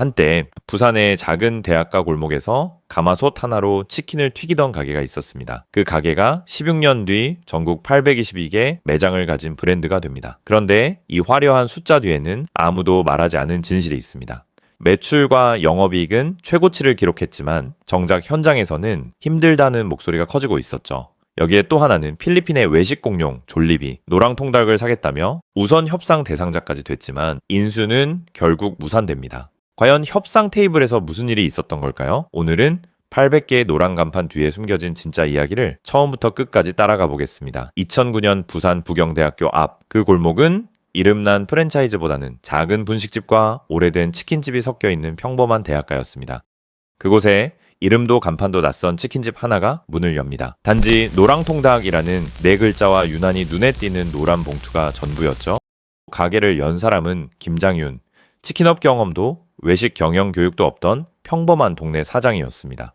한때 부산의 작은 대학가 골목에서 가마솥 하나로 치킨을 튀기던 가게가 있었습니다. 그 가게가 16년 뒤 전국 822개 매장을 가진 브랜드가 됩니다. 그런데 이 화려한 숫자 뒤에는 아무도 말하지 않은 진실이 있습니다. 매출과 영업이익은 최고치를 기록했지만 정작 현장에서는 힘들다는 목소리가 커지고 있었죠. 여기에 또 하나는 필리핀의 외식 공룡 졸리비, 노랑통닭을 사겠다며 우선 협상 대상자까지 됐지만 인수는 결국 무산됩니다. 과연 협상 테이블에서 무슨 일이 있었던 걸까요? 오늘은 800개의 노란 간판 뒤에 숨겨진 진짜 이야기를 처음부터 끝까지 따라가 보겠습니다. 2009년 부산 부경대학교 앞 그 골목은 이름난 프랜차이즈보다는 작은 분식집과 오래된 치킨집이 섞여 있는 평범한 대학가였습니다. 그곳에 이름도 간판도 낯선 치킨집 하나가 문을 엽니다. 단지 노랑통닭이라는 네 글자와 유난히 눈에 띄는 노란 봉투가 전부였죠. 가게를 연 사람은 김장윤, 치킨업 경험도 외식 경영 교육도 없던 평범한 동네 사장이었습니다.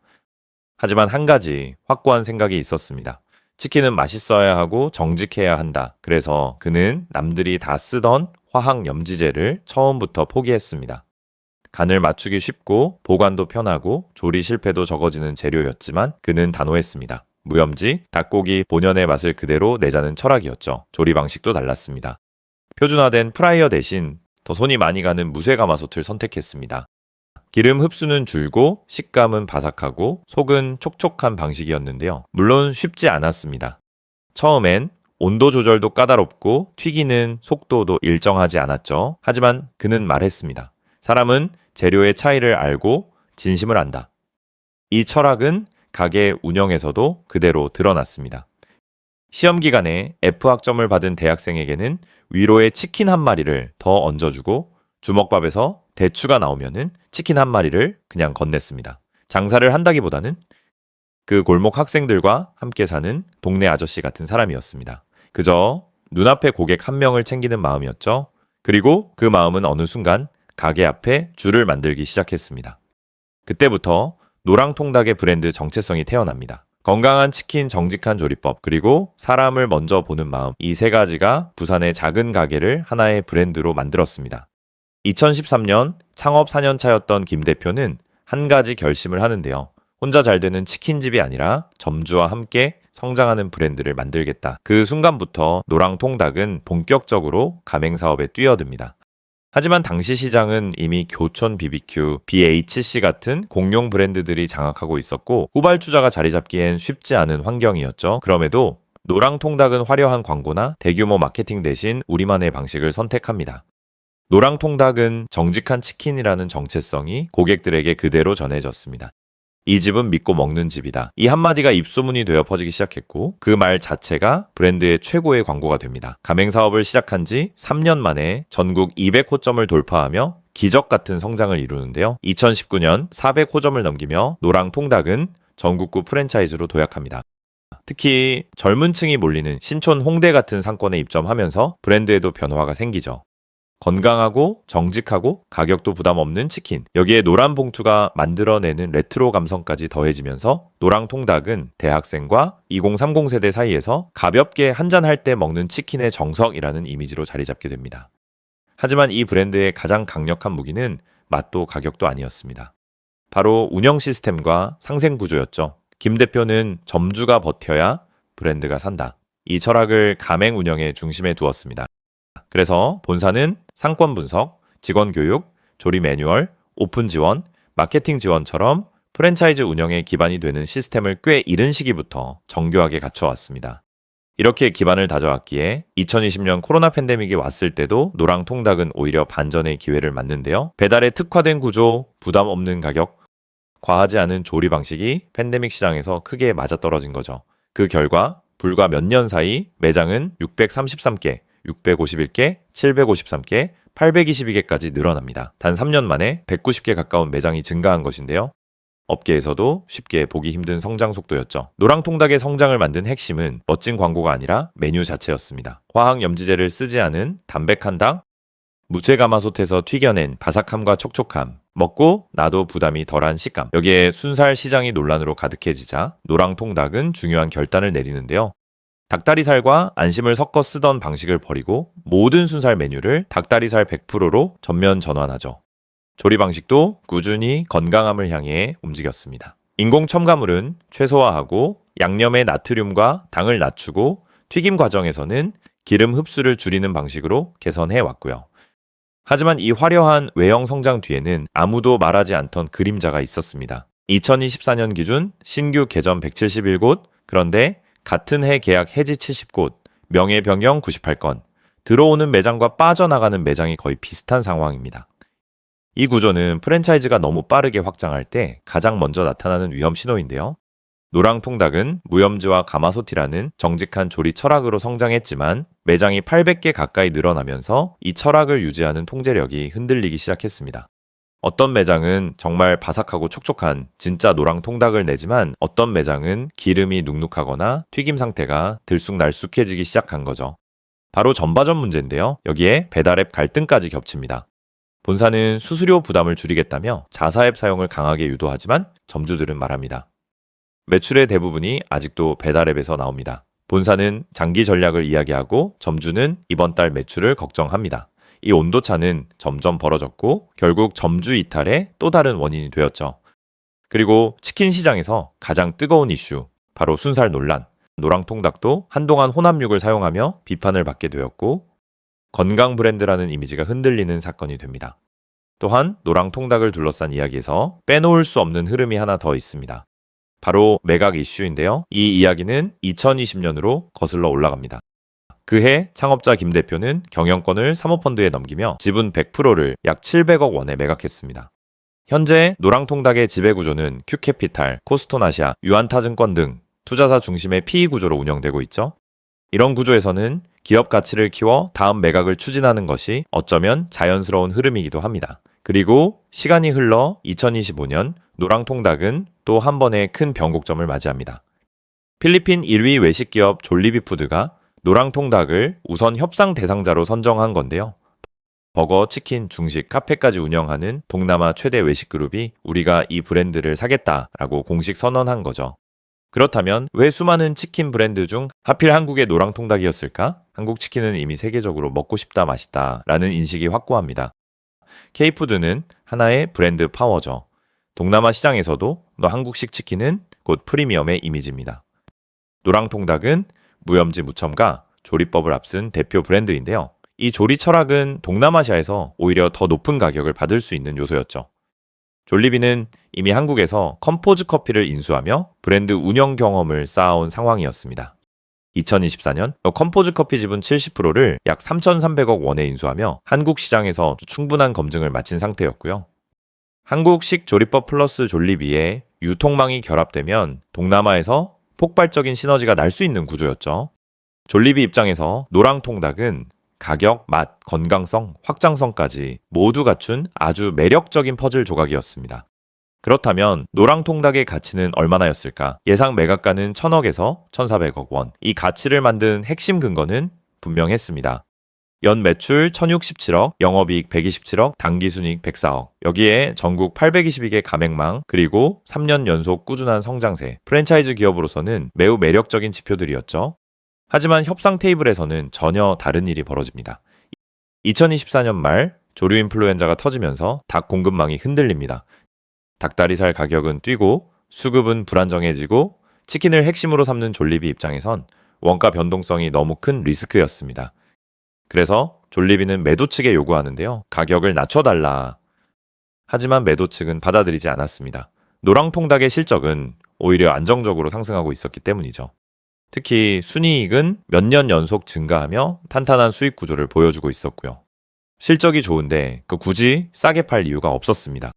하지만 한 가지 확고한 생각이 있었습니다. 치킨은 맛있어야 하고 정직해야 한다. 그래서 그는 남들이 다 쓰던 화학 염지제를 처음부터 포기했습니다. 간을 맞추기 쉽고 보관도 편하고 조리 실패도 적어지는 재료였지만 그는 단호했습니다. 무염지, 닭고기 본연의 맛을 그대로 내자는 철학이었죠. 조리 방식도 달랐습니다. 표준화된 프라이어 대신 더 손이 많이 가는 무쇠가마솥을 선택했습니다. 기름 흡수는 줄고 식감은 바삭하고 속은 촉촉한 방식이었는데요. 물론 쉽지 않았습니다. 처음엔 온도 조절도 까다롭고 튀기는 속도도 일정하지 않았죠. 하지만 그는 말했습니다. 사람은 재료의 차이를 알고 진심을 안다. 이 철학은 가게 운영에서도 그대로 드러났습니다. 시험 기간에 F학점을 받은 대학생에게는 위로의 치킨 한 마리를 더 얹어주고 주먹밥에서 대추가 나오면은 치킨 한 마리를 그냥 건넸습니다. 장사를 한다기보다는 그 골목 학생들과 함께 사는 동네 아저씨 같은 사람이었습니다. 그저 눈앞에 고객 한 명을 챙기는 마음이었죠. 그리고 그 마음은 어느 순간 가게 앞에 줄을 만들기 시작했습니다. 그때부터 노랑통닭의 브랜드 정체성이 태어납니다. 건강한 치킨, 정직한 조리법, 그리고 사람을 먼저 보는 마음, 이 세 가지가 부산의 작은 가게를 하나의 브랜드로 만들었습니다. 2013년 창업 4년 차였던 김 대표는 한 가지 결심을 하는데요. 혼자 잘 되는 치킨집이 아니라 점주와 함께 성장하는 브랜드를 만들겠다. 그 순간부터 노랑통닭은 본격적으로 가맹사업에 뛰어듭니다. 하지만 당시 시장은 이미 교촌 BBQ, BHC 같은 공룡 브랜드들이 장악하고 있었고 후발주자가 자리 잡기엔 쉽지 않은 환경이었죠. 그럼에도 노랑통닭은 화려한 광고나 대규모 마케팅 대신 우리만의 방식을 선택합니다. 노랑통닭은 정직한 치킨이라는 정체성이 고객들에게 그대로 전해졌습니다. 이 집은 믿고 먹는 집이다. 이 한마디가 입소문이 되어 퍼지기 시작했고 그 말 자체가 브랜드의 최고의 광고가 됩니다. 가맹사업을 시작한 지 3년 만에 전국 200호점을 돌파하며 기적 같은 성장을 이루는데요. 2019년 400호점을 넘기며 노랑통닭은 전국구 프랜차이즈로 도약합니다. 특히 젊은 층이 몰리는 신촌 홍대 같은 상권에 입점하면서 브랜드에도 변화가 생기죠. 건강하고 정직하고 가격도 부담 없는 치킨. 여기에 노란 봉투가 만들어내는 레트로 감성까지 더해지면서 노랑통닭은 대학생과 2030 세대 사이에서 가볍게 한잔할 때 먹는 치킨의 정석이라는 이미지로 자리 잡게 됩니다. 하지만 이 브랜드의 가장 강력한 무기는 맛도 가격도 아니었습니다. 바로 운영 시스템과 상생 구조였죠. 김 대표는 점주가 버텨야 브랜드가 산다. 이 철학을 가맹 운영의 중심에 두었습니다. 그래서 본사는 상권 분석, 직원 교육, 조리 매뉴얼, 오픈 지원, 마케팅 지원처럼 프랜차이즈 운영의 기반이 되는 시스템을 꽤 이른 시기부터 정교하게 갖춰왔습니다. 이렇게 기반을 다져왔기에 2020년 코로나 팬데믹이 왔을 때도 노랑통닭은 오히려 반전의 기회를 맞는데요. 배달에 특화된 구조, 부담 없는 가격, 과하지 않은 조리 방식이 팬데믹 시장에서 크게 맞아떨어진 거죠. 그 결과 불과 몇 년 사이 매장은 633개, 651개, 753개, 822개까지 늘어납니다. 단 3년 만에 190개 가까운 매장이 증가한 것인데요. 업계에서도 쉽게 보기 힘든 성장 속도였죠. 노랑통닭의 성장을 만든 핵심은 멋진 광고가 아니라 메뉴 자체였습니다. 화학 염지제를 쓰지 않은 담백한 닭, 무쇠가마솥에서 튀겨낸 바삭함과 촉촉함, 먹고 나도 부담이 덜한 식감. 여기에 순살 시장이 논란으로 가득해지자 노랑통닭은 중요한 결단을 내리는데요. 닭다리살과 안심을 섞어 쓰던 방식을 버리고 모든 순살 메뉴를 닭다리살 100%로 전면 전환하죠. 조리 방식도 꾸준히 건강함을 향해 움직였습니다. 인공 첨가물은 최소화하고 양념의 나트륨과 당을 낮추고 튀김 과정에서는 기름 흡수를 줄이는 방식으로 개선해 왔고요. 하지만 이 화려한 외형 성장 뒤에는 아무도 말하지 않던 그림자가 있었습니다. 2024년 기준 신규 개점 171곳, 그런데 같은 해 계약 해지 70곳, 명예 변경 98건, 들어오는 매장과 빠져나가는 매장이 거의 비슷한 상황입니다. 이 구조는 프랜차이즈가 너무 빠르게 확장할 때 가장 먼저 나타나는 위험 신호인데요. 노랑통닭은 무염지와 가마솥이라는 정직한 조리 철학으로 성장했지만 매장이 800개 가까이 늘어나면서 이 철학을 유지하는 통제력이 흔들리기 시작했습니다. 어떤 매장은 정말 바삭하고 촉촉한 진짜 노랑통닭을 내지만 어떤 매장은 기름이 눅눅하거나 튀김 상태가 들쑥날쑥해지기 시작한 거죠. 바로 전바점 문제인데요. 여기에 배달앱 갈등까지 겹칩니다. 본사는 수수료 부담을 줄이겠다며 자사앱 사용을 강하게 유도하지만 점주들은 말합니다. 매출의 대부분이 아직도 배달앱에서 나옵니다. 본사는 장기 전략을 이야기하고 점주는 이번 달 매출을 걱정합니다. 이 온도차는 점점 벌어졌고 결국 점주 이탈의 또 다른 원인이 되었죠. 그리고 치킨 시장에서 가장 뜨거운 이슈, 바로 순살 논란. 노랑통닭도 한동안 혼합육을 사용하며 비판을 받게 되었고 건강 브랜드라는 이미지가 흔들리는 사건이 됩니다. 또한 노랑통닭을 둘러싼 이야기에서 빼놓을 수 없는 흐름이 하나 더 있습니다. 바로 매각 이슈인데요. 이 이야기는 2020년으로 거슬러 올라갑니다. 그해 창업자 김 대표는 경영권을 사모펀드에 넘기며 지분 100%를 약 700억 원에 매각했습니다. 현재 노랑통닭의 지배구조는 큐캐피탈, 코스톤아시아, 유안타증권 등 투자사 중심의 PE 구조로 운영되고 있죠. 이런 구조에서는 기업 가치를 키워 다음 매각을 추진하는 것이 어쩌면 자연스러운 흐름이기도 합니다. 그리고 시간이 흘러 2025년 노랑통닭은 또 한 번의 큰 변곡점을 맞이합니다. 필리핀 1위 외식기업 졸리비푸드가 노랑통닭을 우선 협상 대상자로 선정한 건데요. 버거, 치킨, 중식, 카페까지 운영하는 동남아 최대 외식그룹이 우리가 이 브랜드를 사겠다라고 공식 선언한 거죠. 그렇다면 왜 수많은 치킨 브랜드 중 하필 한국의 노랑통닭이었을까? 한국 치킨은 이미 세계적으로 먹고 싶다 맛있다 라는 인식이 확고합니다. K푸드는 하나의 브랜드 파워죠. 동남아 시장에서도 한국식 치킨은 곧 프리미엄의 이미지입니다. 노랑통닭은 무염지 무첨가, 조리법을 앞쓴 대표 브랜드인데요. 이 조리 철학은 동남아시아에서 오히려 더 높은 가격을 받을 수 있는 요소였죠. 졸리비는 이미 한국에서 컴포즈 커피를 인수하며 브랜드 운영 경험을 쌓아온 상황이었습니다. 2024년 컴포즈 커피 지분 70%를 약 3,300억 원에 인수하며 한국 시장에서 충분한 검증을 마친 상태였고요. 한국식 조리법 플러스 졸리비에 유통망이 결합되면 동남아에서 폭발적인 시너지가 날 수 있는 구조였죠. 졸리비 입장에서 노랑통닭은 가격, 맛, 건강성, 확장성까지 모두 갖춘 아주 매력적인 퍼즐 조각이었습니다. 그렇다면 노랑통닭의 가치는 얼마나였을까? 예상 매각가는 1,000억에서 1,400억 원. 이 가치를 만든 핵심 근거는 분명했습니다. 연 매출 1,067억, 영업이익 127억, 당기순이익 104억. 여기에 전국 822개 가맹망, 그리고 3년 연속 꾸준한 성장세. 프랜차이즈 기업으로서는 매우 매력적인 지표들이었죠. 하지만 협상 테이블에서는 전혀 다른 일이 벌어집니다. 2024년 말 조류 인플루엔자가 터지면서 닭 공급망이 흔들립니다. 닭다리살 가격은 뛰고 수급은 불안정해지고 치킨을 핵심으로 삼는 졸리비 입장에선 원가 변동성이 너무 큰 리스크였습니다. 그래서 졸리비는 매도 측에 요구하는데요. 가격을 낮춰달라. 하지만 매도 측은 받아들이지 않았습니다. 노랑통닭의 실적은 오히려 안정적으로 상승하고 있었기 때문이죠. 특히 순이익은 몇 년 연속 증가하며 탄탄한 수익 구조를 보여주고 있었고요. 실적이 좋은데 굳이 싸게 팔 이유가 없었습니다.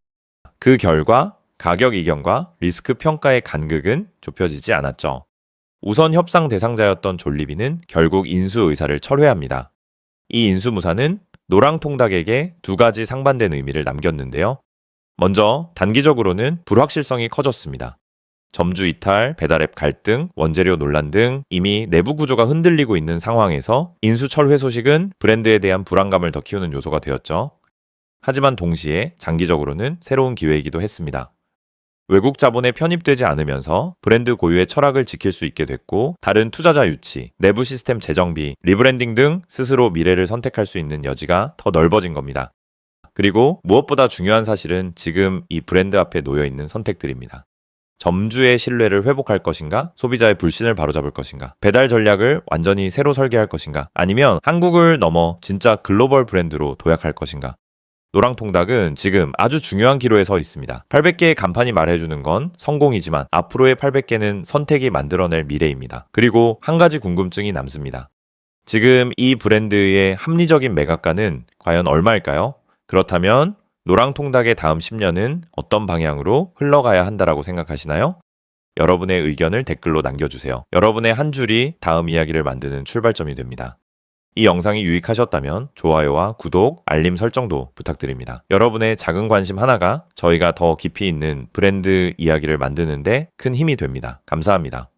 그 결과 가격 이견과 리스크 평가의 간극은 좁혀지지 않았죠. 우선 협상 대상자였던 졸리비는 결국 인수 의사를 철회합니다. 이 인수무사는 노랑통닭에게 두 가지 상반된 의미를 남겼는데요. 먼저 단기적으로는 불확실성이 커졌습니다. 점주 이탈, 배달앱 갈등, 원재료 논란 등 이미 내부 구조가 흔들리고 있는 상황에서 인수 철회 소식은 브랜드에 대한 불안감을 더 키우는 요소가 되었죠. 하지만 동시에 장기적으로는 새로운 기회이기도 했습니다. 외국 자본에 편입되지 않으면서 브랜드 고유의 철학을 지킬 수 있게 됐고 다른 투자자 유치, 내부 시스템 재정비, 리브랜딩 등 스스로 미래를 선택할 수 있는 여지가 더 넓어진 겁니다. 그리고 무엇보다 중요한 사실은 지금 이 브랜드 앞에 놓여 있는 선택들입니다. 점주의 신뢰를 회복할 것인가? 소비자의 불신을 바로잡을 것인가? 배달 전략을 완전히 새로 설계할 것인가? 아니면 한국을 넘어 진짜 글로벌 브랜드로 도약할 것인가? 노랑통닭은 지금 아주 중요한 기로에 서 있습니다. 800개의 간판이 말해주는 건 성공이지만 앞으로의 800개는 선택이 만들어낼 미래입니다. 그리고 한 가지 궁금증이 남습니다. 지금 이 브랜드의 합리적인 매각가는 과연 얼마일까요? 그렇다면 노랑통닭의 다음 10년은 어떤 방향으로 흘러가야 한다라고 생각하시나요? 여러분의 의견을 댓글로 남겨주세요. 여러분의 한 줄이 다음 이야기를 만드는 출발점이 됩니다. 이 영상이 유익하셨다면 좋아요와 구독, 알림 설정도 부탁드립니다. 여러분의 작은 관심 하나가 저희가 더 깊이 있는 브랜드 이야기를 만드는데 큰 힘이 됩니다. 감사합니다.